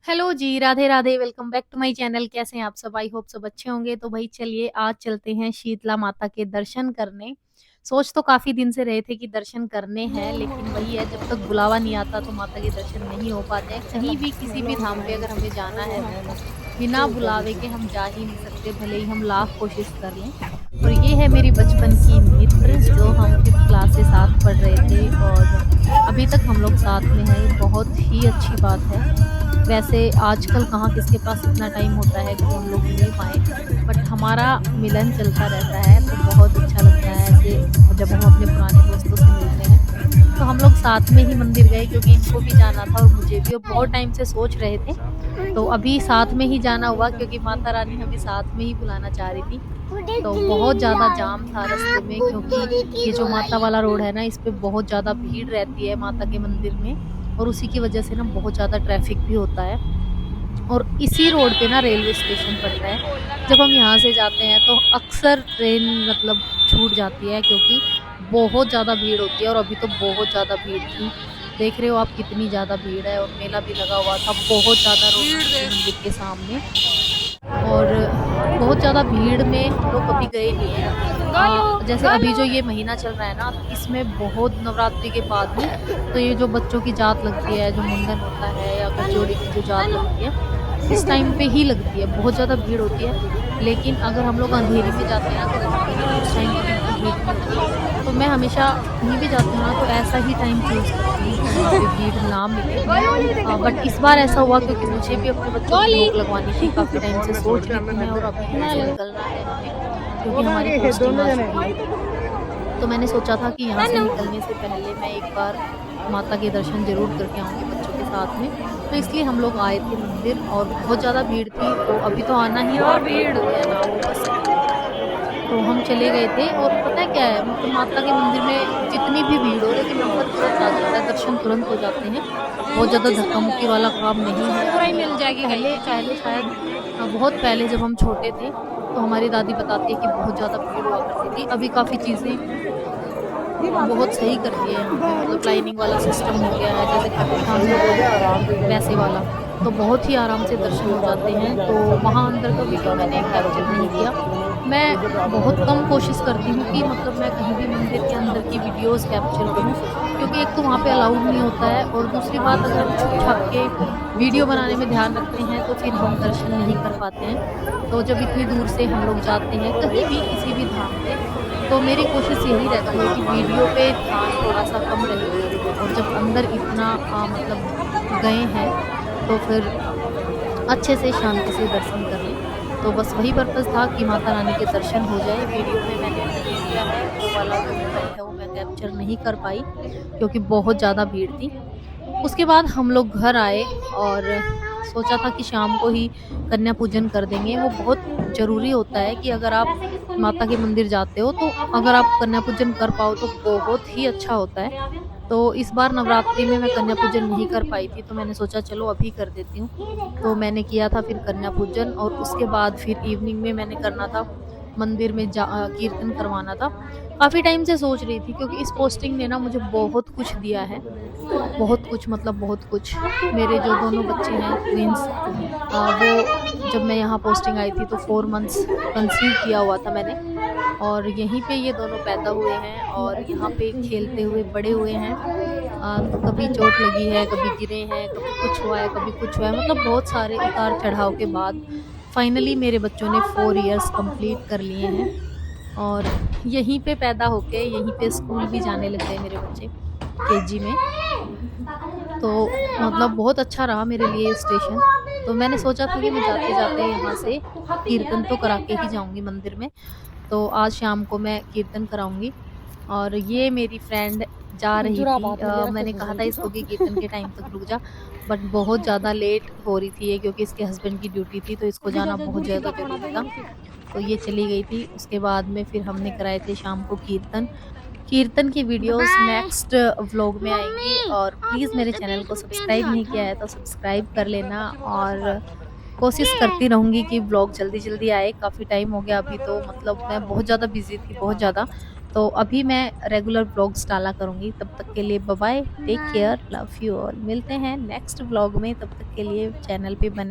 Hello जी, Radhe Radhe. Welcome back to my channel. कैसे हैं आप सब? आई होप सब अच्छे होंगे। तो भाई चलिए आज चलते हैं शीतला माता के दर्शन करने। सोच तो काफी दिन से रहे थे कि दर्शन करने हैं, लेकिन वही है, जब तक बुलावा नहीं आता तो माता के दर्शन नहीं हो पाते हैं। कहीं भी किसी भी धाम पे अगर हमें जाना है तो बिना बुलावे के हम जा ही नहीं सकते, भले ही हम लाख कोशिश कर लें। और ये है मेरी बचपन की मित्र, जो हम 5th क्लास से साथ पढ़ रहे थे और अभी तक हम लोग साथ में हैं। ये बहुत ही अच्छी बात है। वैसे आजकल कहाँ किसके पास इतना टाइम होता है कि हम लोग मिल पाएँ, बट हमारा मिलन चलता रहता है, तो बहुत अच्छा लगता है ऐसे जब हम अपने पुराने दोस्तों से मिलते हैं। तो हम लोग साथ में ही मंदिर गए, क्योंकि इनको भी जाना था और मुझे भी, और बहुत टाइम से सोच रहे थे। तो अभी साथ में ही जाना हुआ, क्योंकि माता रानी हमें साथ में ही बुलाना चाह रही थी। तो बहुत ज़्यादा जाम था रास्ते में, क्योंकि ये जो माता वाला रोड है ना, इस पे बहुत ज़्यादा भीड़ रहती है माता के मंदिर में, और उसी की वजह से ना बहुत ज़्यादा ट्रैफिक भी होता है। और इसी रोड पे ना रेलवे स्टेशन पड़ता है। जब हम यहाँ से जाते हैं तो अक्सर ट्रेन मतलब छूट जाती है, क्योंकि बहुत ज़्यादा भीड़ होती है, और अभी तो बहुत ज़्यादा भीड़ थी। देख रहे हो आप कितनी ज़्यादा भीड़ है, और मेला भी लगा हुआ था बहुत ज़्यादा रोड मंदिर के सामने। और बहुत ज़्यादा भीड़ में हम लोग कभी गए नहीं हैं। जैसे अभी जो ये महीना चल रहा है ना, इसमें बहुत नवरात्रि के बाद में तो ये जो बच्चों की जात लगती है, जो मुंडन होता है या कचौड़ी की जो जात लगती है, इस टाइम पे ही लगती है। बहुत ज़्यादा भीड़ होती है, लेकिन अगर हम लोग अंधेरी में जाते हैं तो उस टाइम पे बिल्कुल भीड़ नहीं होती। तो मैं हमेशा कहीं भी जाती हूँ ना, तो ऐसा ही टाइम चूज़ करती हूँ कि वहाँ पे भीड़ ना मिले। बट इस बार ऐसा हुआ, क्योंकि मुझे भी अपने बच्चों को भोग लगवानी थी, काफ़ी टाइम से सोच रही थी मैं, और अभी यहाँ से निकलना है हमें, क्योंकि हमारी पोस्टिंग आ चुकी है। तो मैंने सोचा था कि यहाँ से निकलने से पहले मैं एक बार माता के दर्शन ज़रूर करके आऊँगी बच्चों के साथ में। तो इसलिए हम लोग आए थे मंदिर, और बहुत ज़्यादा भीड़ थी, तो अभी तो आना ही है, और भीड़ है ना वो बस। तो हम चले गए थे, और पता है क्या है, मतलब माता के मंदिर में जितनी भी भीड़ हो, लेकिन नंबर तुरंत आ जाता है, दर्शन तुरंत हो जाते हैं। बहुत ज़्यादा धक्का-मुक्की वाला काम नहीं है। पूरा ही मिल जाएगी पहले कहीं पहले शायद बहुत पहले जब हम छोटे थे, तो हमारी दादी बताती है कि बहुत ज़्यादा भीड़ हुआ करती थी। अभी काफ़ी चीज़ें बहुत सही कर दिए हैं यहाँ पे, मतलब लाइनिंग वाला सिस्टम हो गया है, जैसे खाटूश्याम में होता है वैसे वाला। तो बहुत ही आराम से दर्शन हो जाते हैं। तो वहाँ अंदर का वीडियो मैंने कैप्चर नहीं किया। मैं बहुत कम कोशिश करती हूँ कि मतलब मैं कहीं भी मंदिर के अंदर की वीडियोज़ कैप्चर करूँ, क्योंकि एक तो वहाँ पे अलाउड नहीं होता है, और दूसरी बात, अगर हम छुप-छाप के वीडियो बनाने में ध्यान रखते हैं तो फिर हम दर्शन नहीं कर पाते हैं। तो जब इतनी दूर से हम लोग जाते हैं कहीं भी किसी भी धाम पे, तो मेरी कोशिश यही रहती है कि वीडियो पे ध्यान थोड़ा-सा कम रहे, और जब अंदर इतना मतलब गए हैं, तो फिर अच्छे से शांति से दर्शन कर लें। तो बस वही पर्पज़ था कि माता रानी के दर्शन हो जाए। वीडियो में मैंने नहीं लिया है, वो वाला जो मोमेंट है वो मैं कैप्चर नहीं कर पाई, क्योंकि बहुत ज़्यादा भीड़ थी। उसके बाद हम लोग घर आए, और सोचा था कि शाम को ही कन्या पूजन कर देंगे। वो बहुत ज़रूरी होता है कि अगर आप माता के मंदिर जाते हो, तो अगर आप कन्या पूजन कर पाओ तो बहुत ही अच्छा होता है। तो इस बार नवरात्रि में मैं कन्या पूजन नहीं कर पाई थी, तो मैंने सोचा चलो अभी कर देती हूँ। तो मैंने किया था फिर कन्या पूजन, और उसके बाद फिर इवनिंग में मैंने करना था मंदिर में कीर्तन करवाना था। काफ़ी टाइम से सोच रही थी, क्योंकि इस पोस्टिंग ने ना मुझे बहुत कुछ दिया है। बहुत कुछ मतलब बहुत कुछ। मेरे जो दोनों बच्चे हैं ट्विन्स, वो जब मैं यहाँ पोस्टिंग आई थी तो 4 मंथ्स कंसीव किया हुआ था मैंने, और यहीं पे ये दोनों पैदा हुए हैं, और यहाँ पे खेलते हुए बड़े हुए हैं। कभी चोट लगी है, कभी गिरे हैं, कभी कुछ हुआ है, कभी कुछ हुआ है, मतलब बहुत सारे उतार-चढ़ाव के बाद फाइनली मेरे बच्चों ने 4 इयर्स कंप्लीट कर लिए हैं, और यहीं पे पैदा होके यहीं पे स्कूल भी जाने लग गए मेरे बच्चे, केजी में। तो मतलब बहुत अच्छा रहा मेरे लिए ये स्टेशन। तो मैंने सोचा था कि मैं जाते-जाते यहाँ से कीर्तन तो करा के ही जाऊँगी मंदिर में। तो आज शाम को मैं कीर्तन कराऊँगी, और ये मेरी फ्रेंड जा रही थी। मैंने कहा था इसको कि कीर्तन के टाइम तक रुक जा, बट बहुत ज़्यादा लेट हो रही थी ये, क्योंकि इसके हस्बैंड की ड्यूटी थी, तो इसको जाना बहुत ज़्यादा ज़रूरी था। तो ये चली गई थी। उसके बाद में फिर हमने कराए थे शाम को कीर्तन। कीर्तन की वीडियोस नेक्स्ट व्लॉग में आएँगी, और प्लीज़ मेरे चैनल को सब्सक्राइब नहीं किया है तो सब्सक्राइब कर लेना, और कोशिश करती रहूँगी कि व्लॉग जल्दी-जल्दी आए। काफ़ी टाइम हो गया, अभी तो मतलब मैं बहुत ज़्यादा बिज़ी थी, बहुत ज़्यादा। तो अभी मैं रेगुलर व्लॉग्स डाला करूँगी। तब तक के लिए bye bye, take care, love you all. मिलते हैं नेक्स्ट व्लॉग में, तब तक के लिए चैनल पे बने